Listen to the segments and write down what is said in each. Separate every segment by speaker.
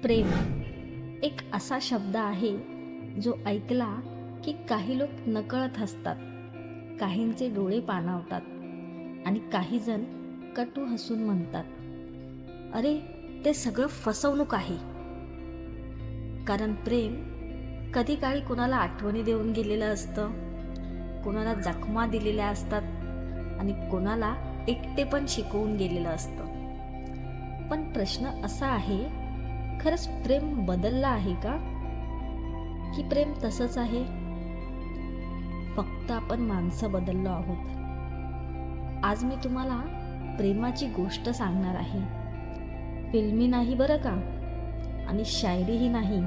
Speaker 1: प्रेम एक असा शब्द आहे जो ऐकला की काही लोक नकळत हसतात, काहींचे डोळे पाणावतात आणि काही जण कटू हसून म्हणतात, अरे ते सगळं फसवणूक आहे. कारण प्रेम कधी काळी कुणाला आठवणी देऊन गेलेलं असतं, कुणाला जखमा दिलेल्या असतात आणि कुणाला एकटेपण शिकवून गेलेलं असतं. पण प्रश्न असा आहे, खरंच प्रेम बदललं आहे का, की प्रेम तसंच आहे? फक्त आपण माणसं बदललो आहोत. आज मी तुम्हाला प्रेमाची गोष्ट सांगणार आहे. फिल्मी नाही बरं का, आणि शायरीही नाही.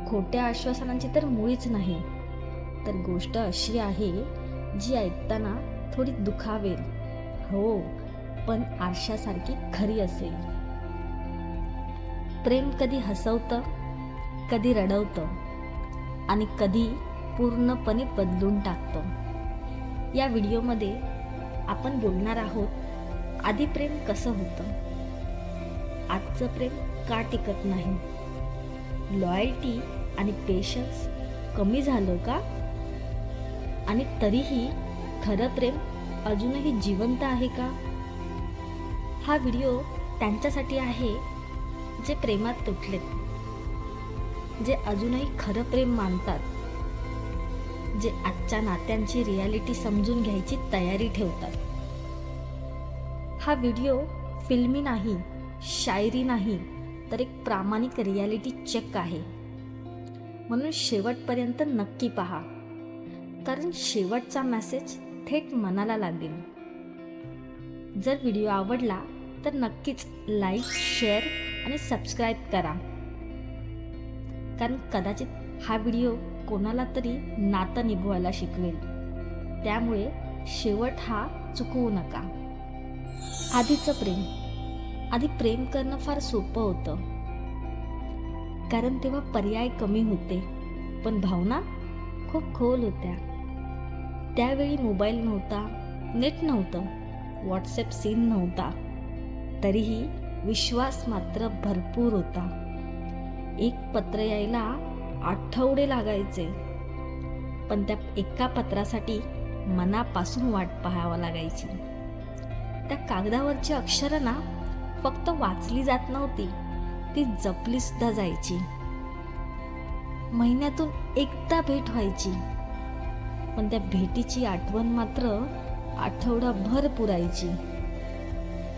Speaker 1: खोट्या आश्वासनांची तर मुळीच नाही. तर गोष्ट अशी आहे जी ऐकताना थोडी दुखावेल, हो, पण आरशासारखी खरी असेल. प्रेम कधी हसवतं, कधी रडवतं आणि कधी पूर्णपणे बदलून टाकतं. या व्हिडिओमध्ये आपण बोलणार आहोत, आधी प्रेम कसं होतं, आजचं प्रेम का टिकत नाही, लॉयल्टी आणि पेशन्स कमी झालं का, आणि तरीही खरं प्रेम अजूनही जिवंत आहे का. हा व्हिडिओ त्यांच्यासाठी आहे जे प्रेमात तुटलेत, जे अजूनही खरं प्रेम मानतात, जे आजच्या नात्यांची रियालिटी समजून घ्यायची तयारी ठेवतात. हा व्हिडिओ फिल्मी नाही, शायरी नाही, तर एक प्रामाणिक रियालिटी चेक आहे. म्हणून शेवटपर्यंत नक्की पहा, कारण शेवटचा मेसेज थेट मनाला लागेल. जर व्हिडिओ आवडला तर नक्कीच लाईक, शेअर आणि सबस्क्राईब करा, कारण कदाचित हा व्हिडिओ कोणाला तरी नातं निभवायला शिकवेल. त्यामुळे शेवट हा चुकवू नका. आधीचं प्रेम. आधी प्रेम करणं फार सोपं होतं, कारण तेव्हा पर्याय कमी होते, पण भावना खूप खोल होत्या. त्यावेळी मोबाईल नव्हता, नेट नव्हतं, व्हॉट्सॲप सीन नव्हता, तरीही विश्वास मात्र भरपूर होता. एक पत्र यायला आठवडे लागायचे, पण त्या एका पत्रासाठी मनापासून वाट पाहावा लागायची. त्या कागदावरची अक्षरं ना फक्त वाचली जात नव्हती, ती जपली सुद्धा जायची. महिन्यातून एकदा भेट व्हायची, पण त्या भेटीची आठवण मात्र आठवडाभर पुरायची.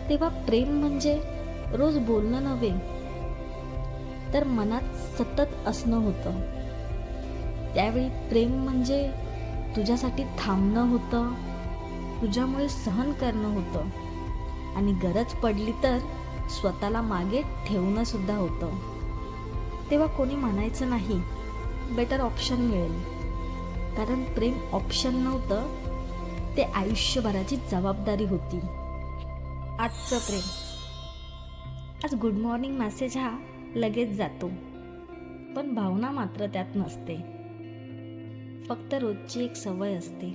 Speaker 1: तेव्हा प्रेम म्हणजे रोज बोलणं नव्हे, तर मनात सतत असणं होतं. त्यावेळी प्रेम म्हणजे तुझ्यासाठी थांबणं होतं, तुझ्यामुळे सहन करणं होतं, आणि गरज पडली तर स्वतःला मागे ठेवणं सुद्धा होतं. तेव्हा कोणी म्हणायचं नाही, बेटर ऑप्शन मिळेल, कारण प्रेम ऑप्शन नव्हतं, ते आयुष्यभराची जबाबदारी होती. आजचं प्रेम. आज गुड मॉर्निंग मेसेज हा लगेच जातो, पण भावना मात्र त्यात नसते. फक्त रोजची एक सवय असते.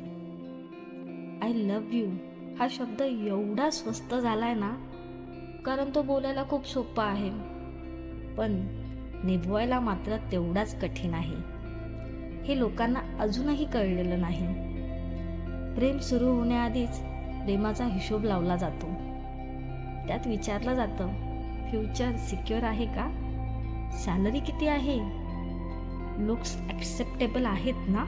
Speaker 1: आय लव्ह यू हा शब्द एवढा स्वस्त झालाय ना, कारण तो बोलायला खूप सोपा आहे, पण निभवायला मात्र तेवढाच कठीण आहे. हे लोकांना अजूनही कळलेलं नाही. प्रेम सुरू होण्याआधीच प्रेमाचा हिशोब लावला जातो. त्यात विचारलं जातं, फ्युचर सिक्युअर आहे का, सॅलरी किती आहे, लुक्स ॲक्सेप्टेबल आहेत ना.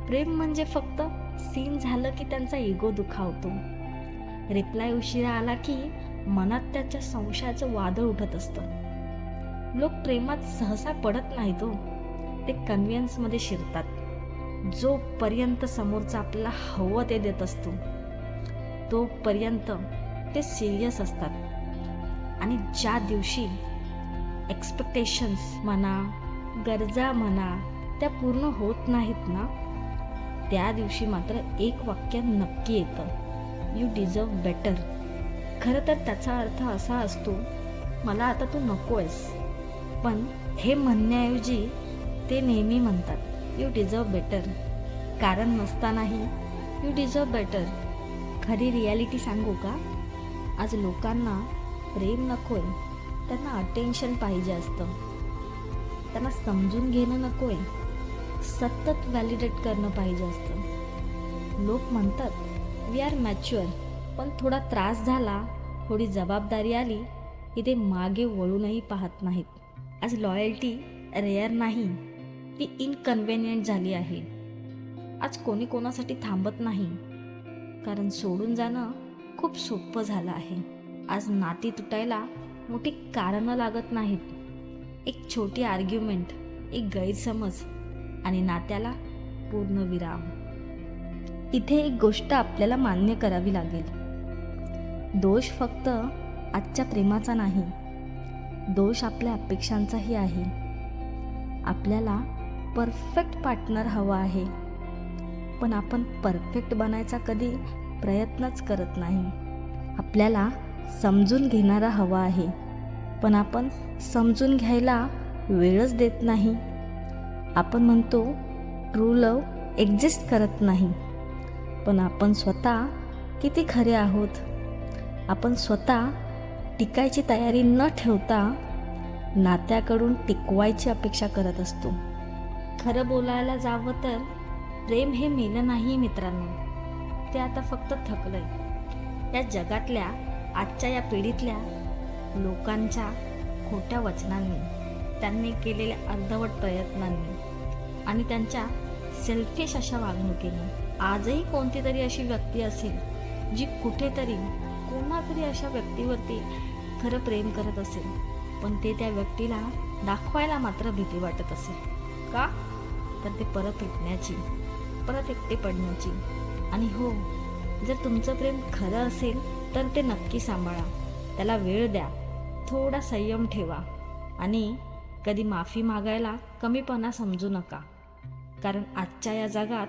Speaker 1: प्रेम म्हणजे फक्त सीन झालं की त्यांचा इगो दुखावतो, रिप्लाय उशिरा आला की मनात त्याच्या संशयाचं वादळ उठत असतं. लोक प्रेमात सहसा पडत नाहीत, ते कन्व्हिन्समध्ये शिरतात. जोपर्यंत समोरचा आपल्याला हवं ते देत असतो, तोपर्यंत ते सिरियस असतात. आणि ज्या दिवशी एक्सपेक्टेशन्स म्हणा, गरजा म्हणा, त्या पूर्ण होत नाहीत ना, त्या दिवशी मात्र एक वाक्य नक्की येतं, यू डिझर्व बेटर. खरं तर त्याचा अर्थ असा असतो, मला आता तू नको आहेस. पण हे म्हणण्याऐवजी ते नेहमी म्हणतात, यू डिझर्व बेटर. कारण नसतानाही यू डिझर्व बेटर. खरी रियालिटी सांगू का, आज लोकांना प्रेम नकोय, तर त्यांना अटेन्शन पाहिजे असतं. त्यांना समजून घेणं नको आहे, सतत व्हॅलिडेट करणं पाहिजे असतं. लोक म्हणतात वी आर मॅच्युअर, पण थोडा त्रास झाला, थोडी जबाबदारी आली की ते मागे वळूनही पाहत नाहीत. आज लॉयल्टी रेअर नाही, ती इनकन्व्हिनियंट झाली आहे. आज कोणी कोणासाठी थांबत नाही, कारण सोडून जाणं खूप सोपं झालं आहे. आज नाती तुटायला मोठी कारणं लागत नाहीत. एक छोटी आर्ग्युमेंट, एक गैरसमज आणि नात्याला पूर्ण विराम. इथे एक गोष्ट आपल्याला मान्य करावी लागेल. दोष फक्त आजच्या प्रेमाचा नाही, दोष आपल्या अपेक्षांचाही आहे. आपल्याला परफेक्ट पार्टनर हवा आहे, पण आपण परफेक्ट बनायचा कधी प्रयत्नच करत नाही. आपल्याला समजून घेणारा हवा आहे, पण आपण समजून घ्यायला वेळच देत नाही. आपण म्हणतो ट्रू लव्ह एक्झिस्ट करत नाही, पण आपण स्वतः किती खरे आहोत. आपण स्वतः टिकायची तयारी न ठेवता नात्याकडून टिकवायची अपेक्षा करत असतो. खरं बोलायला जावं तर प्रेम हे मेलं नाही मित्रांनो, ते आता फक्त थकलंय. या जगातल्या आजच्या या पिढीतल्या लोकांच्या खोट्या वचनांनी, त्यांनी केलेल्या अर्धवट प्रयत्नांनी आणि त्यांच्या सेल्फिश अशा वागणुकीने आजही कोणती तरी अशी व्यक्ती असेल जी कुठेतरी कोणातरी अशा व्यक्तीवरती खरं प्रेम करत असेल, पण ते त्या व्यक्तीला दाखवायला मात्र भीती वाटत असेल. का? तर ते परत उठण्याची, परत एकटे पडण्याची. आणि हो, जर तुमचं प्रेम खरं असेल तर ते नक्की सांभाळा, त्याला वेळ द्या, थोडा संयम ठेवा आणि कधी माफी मागायला कमीपणा समजू नका. कारण आजच्या या जगात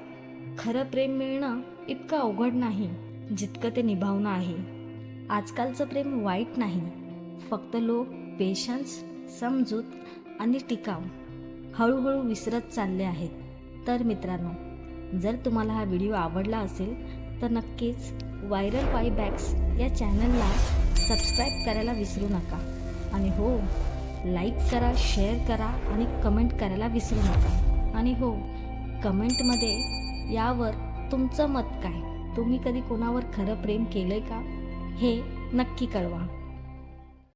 Speaker 1: खरं प्रेम मिळणं इतकं अवघड नाही जितकं ते निभावणं आहे. आजकालचं प्रेम वाईट नाही, फक्त लोक पेशन्स, समजूत आणि टिकाव हळूहळू विसरत चालले आहेत. तर मित्रांनो, जर तुम्हाला हा व्हिडिओ आवडला असेल तर नक्कीच व्हायरल वाईबॅक्स या चॅनलला सबस्क्राईब करायला विसरू नका. आणि हो, लाईक करा, शेअर करा आणि कमेंट करायला विसरू नका. आणि हो, कमेंटमध्ये यावर तुमचं मत काय, तुम्ही कधी कोणावर खरं प्रेम केलंय का, हे नक्की कळवा.